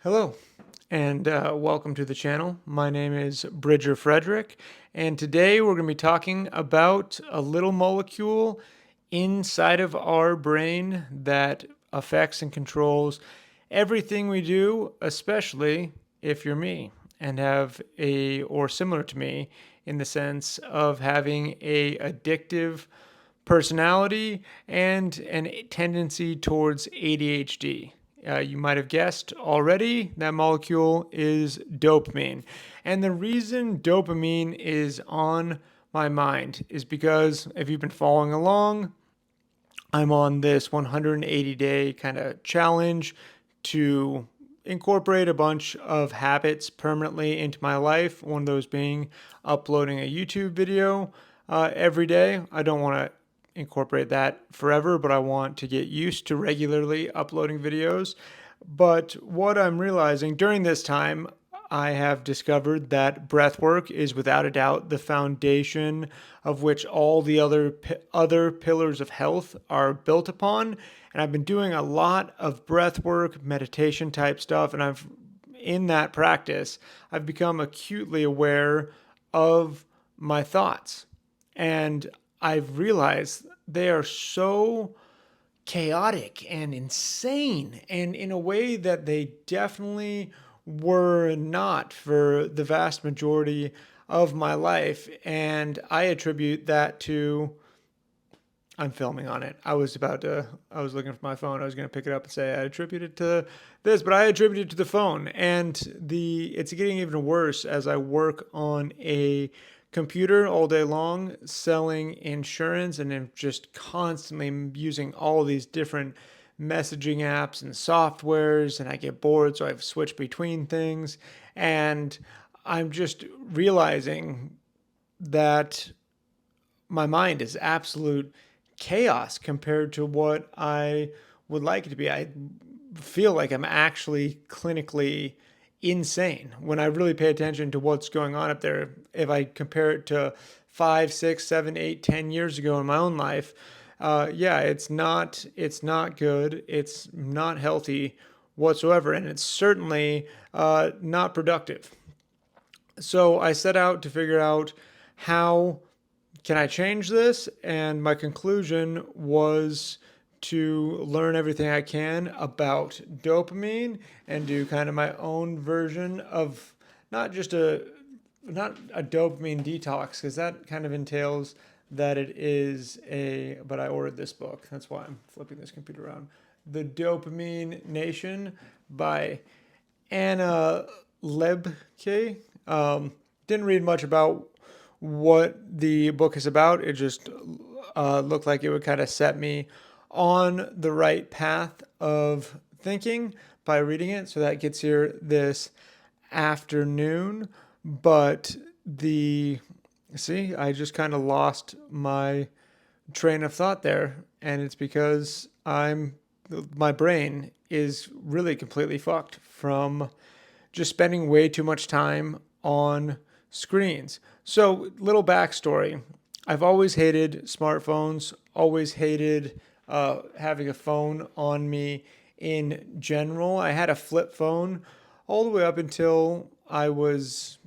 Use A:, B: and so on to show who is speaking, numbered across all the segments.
A: Hello, and welcome to the channel. My name is Bridger Frederick, and today we're going to be talking about a little molecule inside of our brain that affects and controls everything we do, especially if you're me and have or similar to me in the sense of having a addictive personality and a tendency towards ADHD. You might have guessed already that molecule is dopamine. And the reason dopamine is on my mind is because if you've been following along, I'm on this 180-day kind of challenge to incorporate a bunch of habits permanently into my life. One of those being uploading a YouTube video every day. I don't want to incorporate that forever, but I want to get used to regularly uploading videos. But what I'm realizing during this time, I have discovered that breath work is without a doubt the foundation of which all the other pillars of health are built upon. And I've been doing a lot of breath work, meditation type stuff, and in that practice, I've become acutely aware of my thoughts. And I've realized they are so chaotic and insane, and in a way that they definitely were not for the vast majority of my life. And I attribute that to I'm filming on it. I was looking for my phone. I was going to pick it up and say I attribute it to this, but I attribute it to the phone. And it's getting even worse as I work on a computer all day long selling insurance, and I'm just constantly using all these different messaging apps and softwares, and I get bored, so I've switched between things. And I'm just realizing that my mind is absolute chaos compared to what I would like it to be. I feel like I'm actually clinically insane when I really pay attention to what's going on up there. If I compare it to 5, 6, 7, 8, 10 years ago in my own life, yeah, it's not good. It's not healthy whatsoever, and it's certainly not productive. So I set out to figure out how can I change this? And my conclusion was to learn everything I can about dopamine and do kind of my own version of not just a not a dopamine detox, because that kind of entails that it is a but I ordered this book. That's why I'm flipping this computer around. The Dopamine Nation by Anna Lebke. Didn't read much about what the book is about. It just looked like it would kind of set me on the right path of thinking by reading it. So that gets here this afternoon. But I just kind of lost my train of thought there. And it's because my brain is really completely fucked from just spending way too much time on screens. So, little backstory. I've always hated smartphones, always hated having a phone on me in general. I had a flip phone all the way up until I was,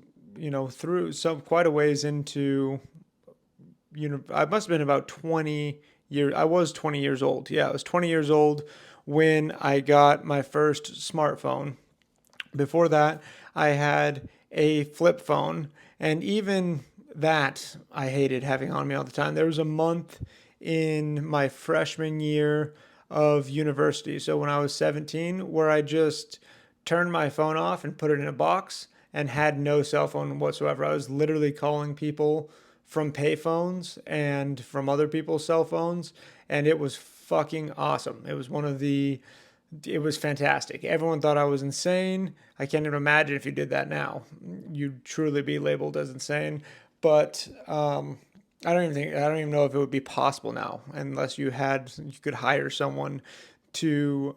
A: through some quite a ways into, I must have been about 20 years. I was 20 years old. Yeah, I was 20 years old when I got my first smartphone. Before that, I had a flip phone, and even that I hated having on me all the time. There was a month in my freshman year of university, so when I was 17, where I just turned my phone off and put it in a box and had no cell phone whatsoever. I was literally calling people from payphones and from other people's cell phones, and it was fucking awesome. It was fantastic. Everyone thought I was insane. I can't even imagine if you did that now. You'd truly be labeled as insane. But I don't even know if it would be possible now, unless you could hire someone to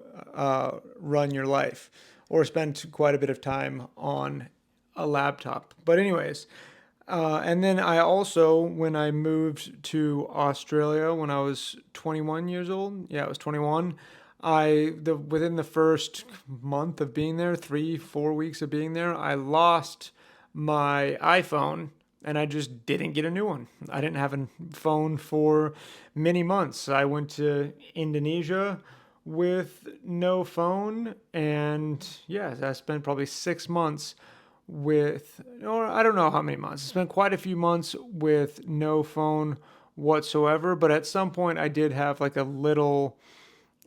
A: run your life or spend quite a bit of time on a laptop. But anyways, and then I also, when I moved to Australia when I was 21 years old, yeah, I was 21. within the first month of being there, 3, 4 weeks of being there, I lost my iPhone and I just didn't get a new one. I didn't have a phone for many months. I went to Indonesia with no phone, and yeah, I spent probably 6 months with, or I don't know how many months. I spent quite a few months with no phone whatsoever, but at some point I did have like a little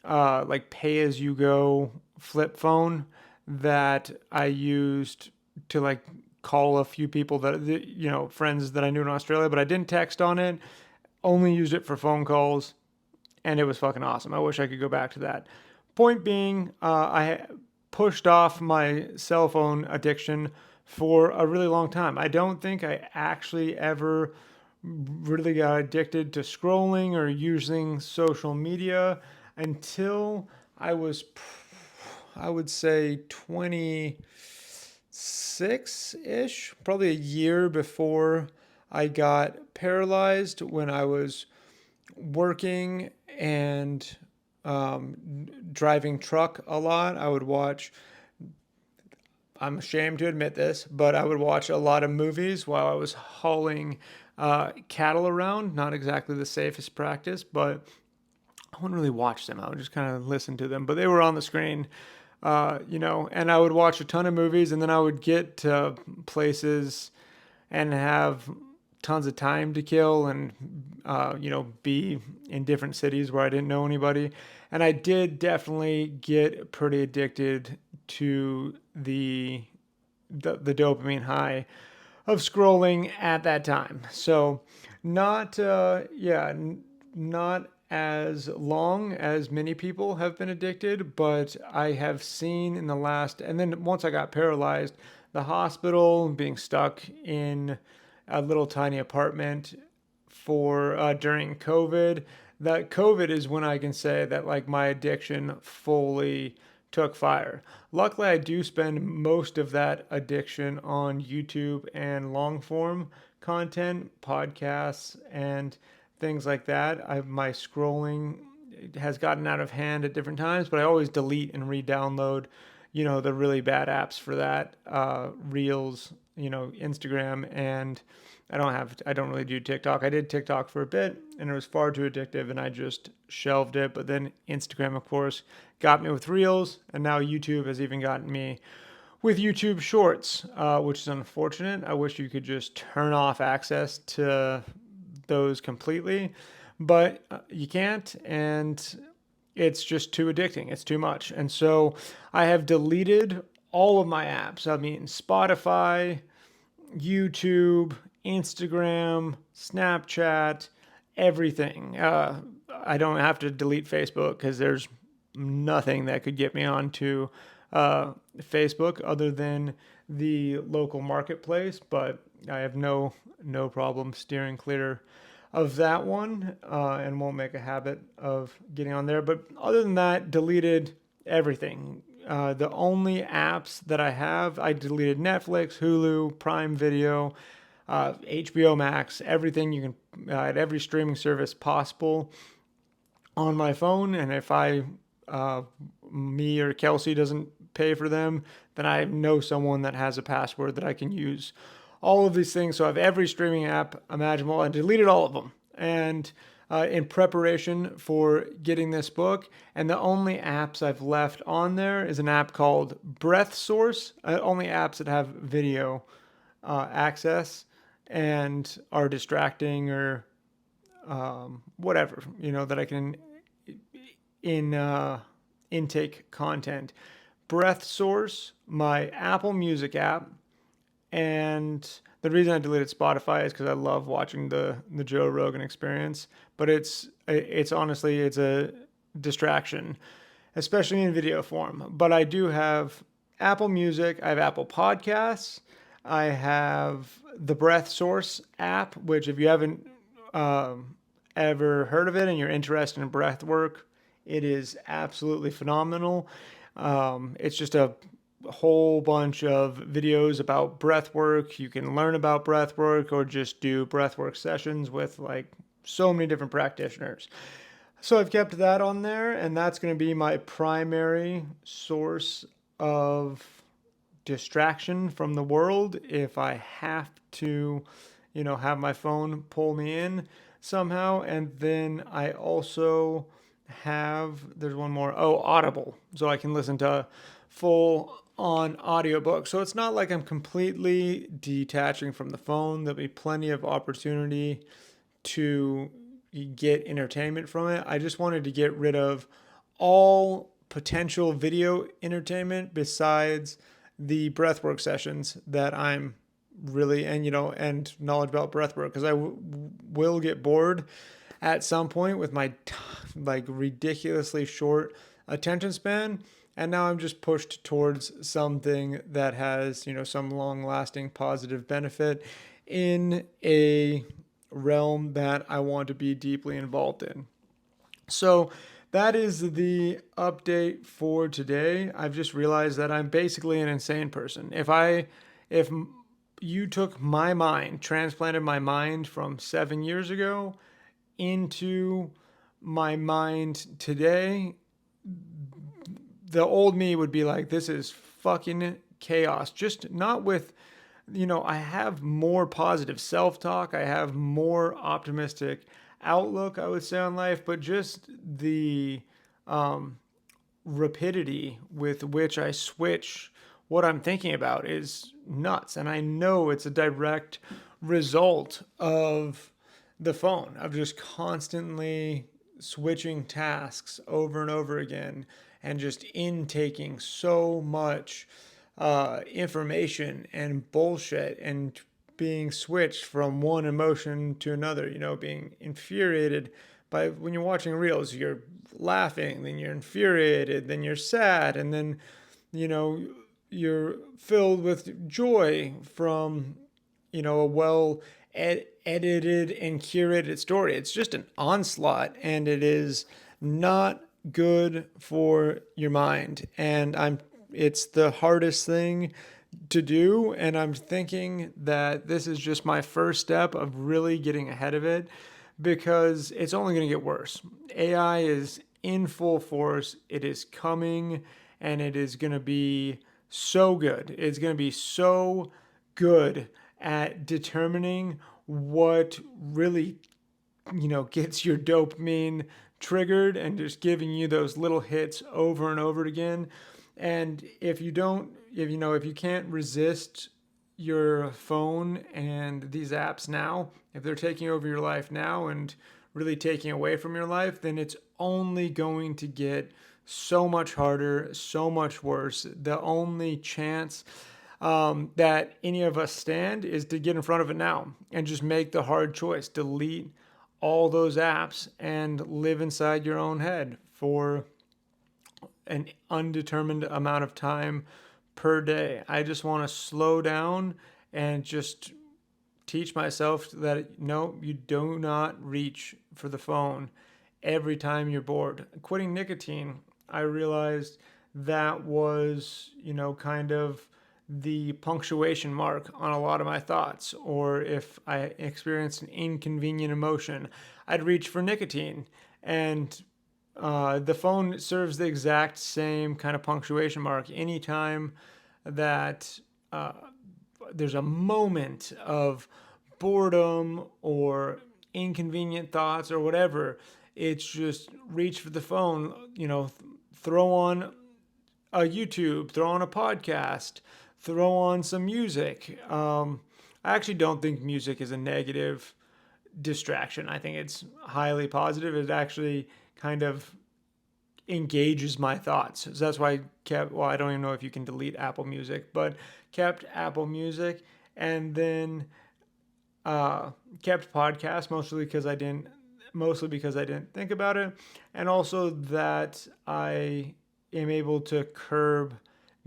A: like pay as you go flip phone that I used to like call a few people that, friends that I knew in Australia, but I didn't text on it. Only used it for phone calls, and it was fucking awesome. I wish I could go back to that. Point being, I pushed off my cell phone addiction for a really long time. I don't think I actually ever really got addicted to scrolling or using social media until I was, I would say, 26 ish, probably a year before I got paralyzed when I was working and driving truck a lot. I would watch, I'm ashamed to admit this, but I would watch a lot of movies while I was hauling cattle around. Not exactly the safest practice, but I wouldn't really watch them. I would just kind of listen to them, but they were on the screen, and I would watch a ton of movies, and then I would get to places and have tons of time to kill and, be in different cities where I didn't know anybody. And I did definitely get pretty addicted to the dopamine high of scrolling at that time. So not not as long as many people have been addicted, but I have seen in the last, and then once I got paralyzed, the hospital, being stuck in a little tiny apartment for during COVID. That COVID is when I can say that like my addiction fully took fire. Luckily, I do spend most of that addiction on YouTube and long form content, podcasts, and things like that. My scrolling has gotten out of hand at different times, but I always delete and re-download, the really bad apps for that, Reels, Instagram, and I don't really do TikTok. I did TikTok for a bit and it was far too addictive and I just shelved it. But then Instagram, of course, got me with Reels, and now YouTube has even gotten me with YouTube Shorts, which is unfortunate. I wish you could just turn off access to those completely, but you can't, and it's just too addicting. It's too much. And so I have deleted all of my apps. I mean, Spotify, YouTube, Instagram, Snapchat, everything. I don't have to delete Facebook because there's nothing that could get me onto Facebook other than the local marketplace. But I have no problem steering clear of that one, and won't make a habit of getting on there. But other than that, deleted everything. The only apps that I deleted Netflix, Hulu, Prime Video, HBO Max, everything you can, at every streaming service possible on my phone. And if me or Kelsey doesn't pay for them, then I know someone that has a password that I can use. All of these things. So I have every streaming app imaginable and deleted all of them. And in preparation for getting this book. And the only apps I've left on there is an app called Breath Source. Only apps that have video access and are distracting or whatever, that I can intake content. Breath Source, my Apple Music app, and the reason I deleted Spotify is because I love watching the Joe Rogan Experience, but it's honestly it's a distraction, especially in video form. But I do have Apple Music, I have Apple Podcasts, I have the Breath Source app, which if you haven't ever heard of it and you're interested in breath work, it is absolutely phenomenal. It's just a whole bunch of videos about breath work. You can learn about breath work or just do breath work sessions with like so many different practitioners. So I've kept that on there, and that's going to be my primary source of distraction from the world if I have to, have my phone pull me in somehow. And then I also there's one more, oh, Audible. So I can listen to full on audiobook. So it's not like I'm completely detaching from the phone. There'll be plenty of opportunity to get entertainment from it. I just wanted to get rid of all potential video entertainment besides the breathwork sessions that I'm really and knowledge about breathwork because will get bored at some point with my like ridiculously short attention span, and now I'm just pushed towards something that has some long lasting positive benefit in a realm that I want to be deeply involved in. So that is the update for today. I've just realized that I'm basically an insane person. If you took my mind, transplanted my mind from 7 years ago into my mind today, the old me would be like, this is fucking chaos. Just not with, I have more positive self talk, I have more optimistic outlook, I would say, on life, but just the um, rapidity with which I switch what I'm thinking about is nuts. And I know it's a direct result of the phone, of just constantly switching tasks over and over again and just intaking so much information and bullshit and being switched from one emotion to another, being infuriated by when you're watching reels, you're laughing, then you're infuriated, then you're sad, and then, you know, you're filled with joy from, a well edited and curated story. It's just an onslaught, and it is not good for your mind. And it's the hardest thing to do, and I'm thinking that this is just my first step of really getting ahead of it because it's only going to get worse. AI is in full force. It is coming, and it is going to be so good. It's going to be so good at determining what really, gets your dopamine triggered and just giving you those little hits over and over again. And if you can't resist your phone and these apps now, if they're taking over your life now and really taking away from your life, then it's only going to get so much harder, so much worse. The only chance that any of us stand is to get in front of it now and just make the hard choice. Delete all those apps and live inside your own head for an undetermined amount of time per day. I just want to slow down and just teach myself that no, you do not reach for the phone every time you're bored. Quitting nicotine, I realized that was, kind of the punctuation mark on a lot of my thoughts. Or if I experienced an inconvenient emotion, I'd reach for nicotine. And the phone serves the exact same kind of punctuation mark. Anytime that there's a moment of boredom or inconvenient thoughts or whatever, it's just reach for the phone, throw on a YouTube, throw on a podcast, throw on some music. I actually don't think music is a negative distraction. I think it's highly positive. It actually kind of engages my thoughts. So that's why I kept, well, I don't even know if you can delete Apple Music, but kept Apple Music, and then kept podcasts mostly because I didn't think about it, and also that I am able to curb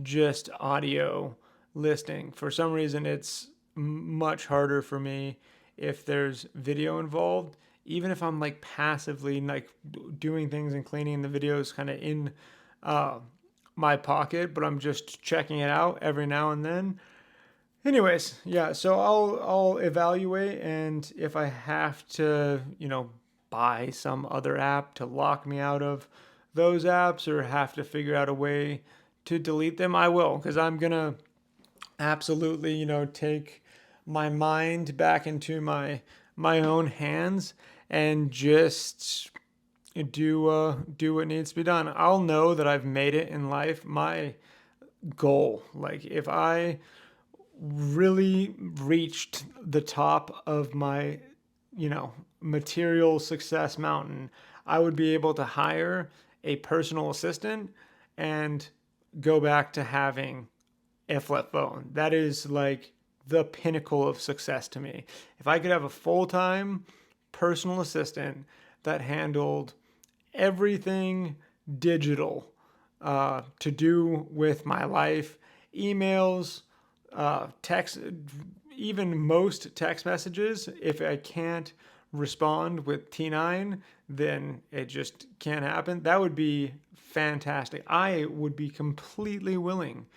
A: just audio listening. For some reason, it's much harder for me if there's video involved. Even if I'm like passively like doing things and cleaning, the videos kind of in uh, my pocket, but I'm just checking it out every now and then. Anyways, yeah, so I'll evaluate, and if I have to, buy some other app to lock me out of those apps or have to figure out a way to delete them, I will, because I'm going to absolutely, take my mind back into my own hands and just do what needs to be done. I'll know that I've made it in life. My goal, like if I really reached the top of my, material success mountain, I would be able to hire a personal assistant and go back to having a flip phone. That is like the pinnacle of success to me. If I could have a full time personal assistant that handled everything digital to do with my life, emails, text, even most text messages, if I can't respond with T9, then it just can't happen. That would be fantastic. I would be completely willing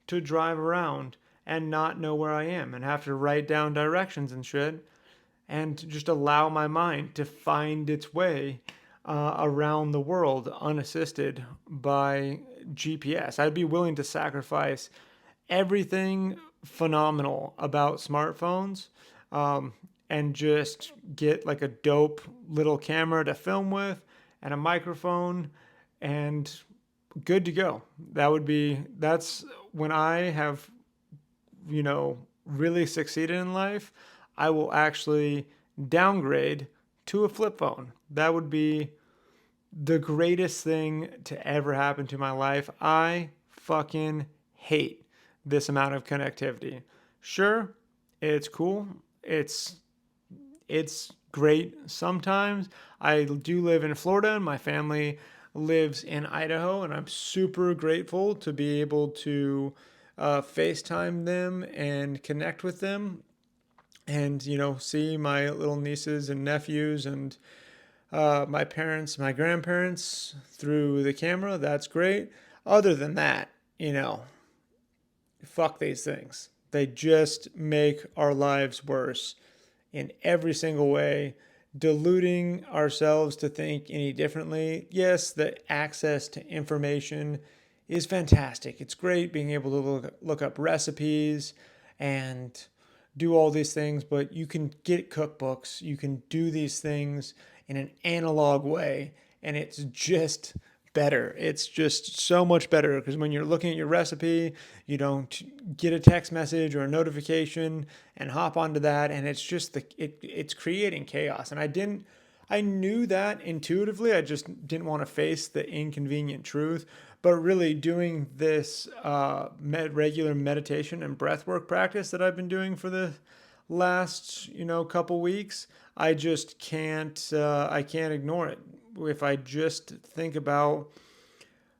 A: to drive around and not know where I am and have to write down directions and shit and just allow my mind to find its way around the world unassisted by GPS. I'd be willing to sacrifice everything phenomenal about smartphones and just get like a dope little camera to film with and a microphone and good to go. That's when I have, really succeeded in life, I will actually downgrade to a flip phone. That would be the greatest thing to ever happen to my life. I fucking hate this amount of connectivity. Sure, it's cool. It's great sometimes. I do live in Florida and my family lives in Idaho, and I'm super grateful to be able to FaceTime them and connect with them and, see my little nieces and nephews and my parents, my grandparents through the camera. That's great. Other than that, fuck these things. They just make our lives worse in every single way, deluding ourselves to think any differently. Yes, the access to information is fantastic. It's great being able to look up recipes and do all these things, but you can get cookbooks, you can do these things in an analog way, and it's just better. It's just so much better because when you're looking at your recipe, you don't get a text message or a notification and hop onto that, and it's just it's creating chaos. And I knew that intuitively. I just didn't want to face the inconvenient truth. But really, doing this regular meditation and breathwork practice that I've been doing for the last couple weeks, I just can't I can't ignore it. If I just think about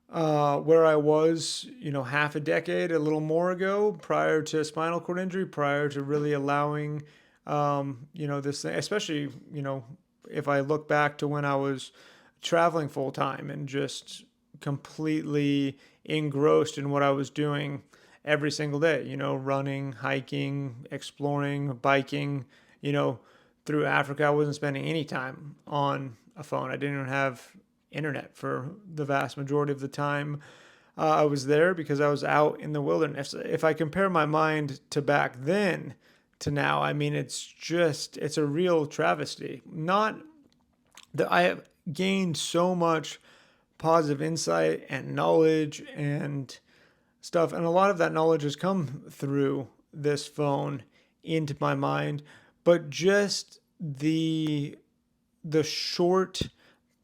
A: where I was, half a decade, a little more ago, prior to spinal cord injury, prior to really allowing, this thing, especially, if I look back to when I was traveling full time and just completely engrossed in what I was doing every single day, running, hiking, exploring, biking, through Africa. I wasn't spending any time on a phone. I didn't even have internet for the vast majority of the time I was there because I was out in the wilderness. If I compare my mind to back then to now, I mean, it's a real travesty. Not that I have gained so much positive insight and knowledge and stuff, and a lot of that knowledge has come through this phone into my mind, but just the short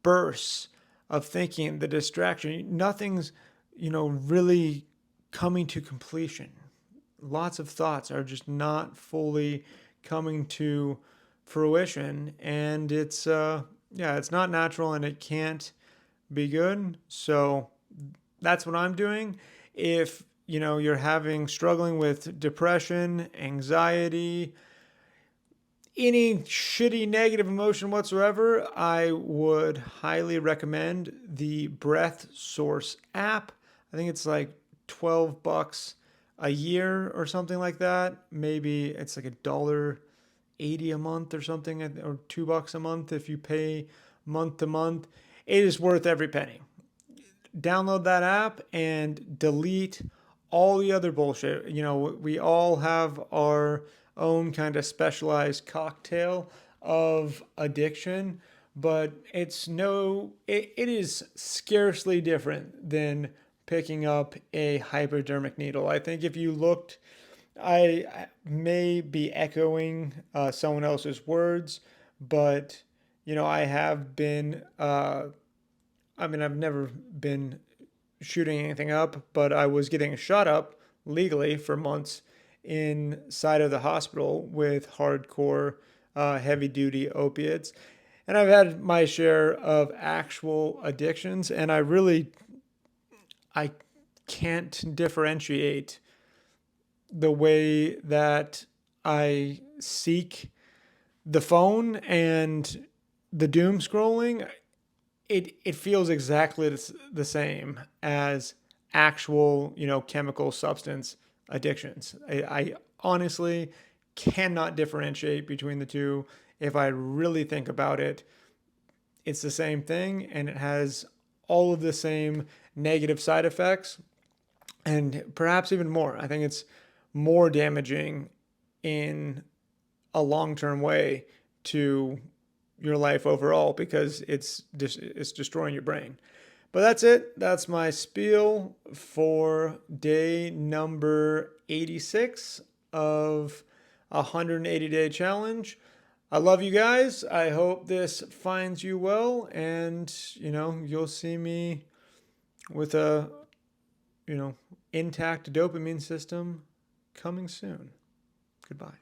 A: bursts of thinking, the distraction, nothing's, really coming to completion. Lots of thoughts are just not fully coming to fruition, and it's not natural and it can't be good. So that's what I'm doing. If, you're struggling with depression, anxiety, any shitty negative emotion whatsoever, I would highly recommend the Breath Source app. I think it's like $12 a year or something like that. Maybe it's like $1 $1.80 a month or something, or $2 a month if you pay month to month. It is worth every penny. Download that app and delete all the other bullshit. You know, we all have our own kind of specialized cocktail of addiction, but it is scarcely different than picking up a hypodermic needle. I think if you looked, I may be echoing someone else's words, but you know, I have been I've never been shooting anything up, but I was getting shot up legally for months inside of the hospital with hardcore, heavy duty opiates. And I've had my share of actual addictions, and I can't differentiate the way that I seek the phone and the doom scrolling. It feels exactly the same as actual, you know, chemical substance addictions. I honestly cannot differentiate between the two. If I really think about it, it's the same thing, and it has all of the same negative side effects, and perhaps even more. I think it's more damaging in a long-term way to your life overall because it's destroying your brain. But that's it. That's my spiel for day number 86 of a 180-day challenge. I love you guys. I hope this finds you well, and you know, you'll see me with a, you know, intact dopamine system coming soon. Goodbye.